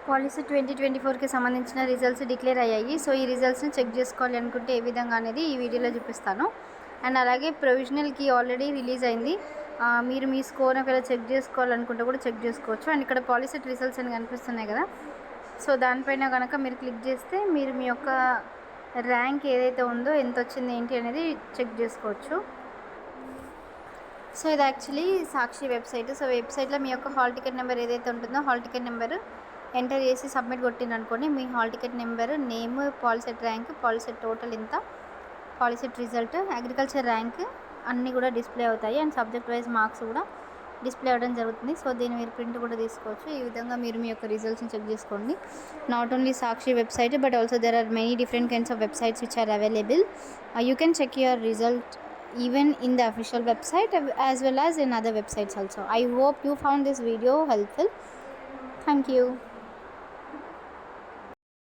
Policy 2024కి సంబంధించిన results declare అయ్యాయి. So ఈ రిజల్ట్స్ని చెక్ చేసుకోవాలి అనుకుంటే ఏ విధంగా అనేది ఈ వీడియోలో చూపిస్తాను. అండ్ అలాగే ప్రొవిజనల్కి ఆల్రెడీ రిలీజ్ అయింది. మీరు మీ స్కోర్ ఒకవేళ చెక్ చేసుకోవాలనుకుంటే కూడా చెక్ చేసుకోవచ్చు. అండ్ ఇక్కడ పాలసీ రిజల్ట్స్ అని కనిపిస్తున్నాయి కదా, సో దానిపైన కనుక మీరు క్లిక్ చేస్తే మీరు మీ యొక్క ర్యాంక్ ఏదైతే ఉందో ఎంత వచ్చింది ఏంటి అనేది చెక్ చేసుకోవచ్చు. సో ఇది యాక్చువల్లీ సాక్షి వెబ్సైట్. సో వెబ్సైట్లో మీ యొక్క హాల్ టికెట్ నెంబర్ ఏదైతే ఉంటుందో హాల్ టికెట్ నెంబర్ ఎంటర్ చేసి సబ్మిట్ కొట్టిందనుకోండి, మీ hall ticket number, name, POLYCET rank, POLYCET total ఇంత, పాలసెట్ రిజల్ట్, అగ్రికల్చర్ ర్యాంక్ అన్నీ కూడా డిస్ప్లే అవుతాయి. అండ్ సబ్జెక్ట్ వైజ్ మార్క్స్ కూడా డిస్ప్లే అవ్వడం జరుగుతుంది. సో దీన్ని మీరు ప్రింట్ కూడా తీసుకోవచ్చు. ఈ విధంగా మీరు మీ యొక్క రిజల్ట్స్ని చెక్ చేసుకోండి. Not only Sakshi website but also there are many different kinds of websites which are available. You can check your result even in the official website as well as in other websites also. I hope you found this video helpful. Thank you.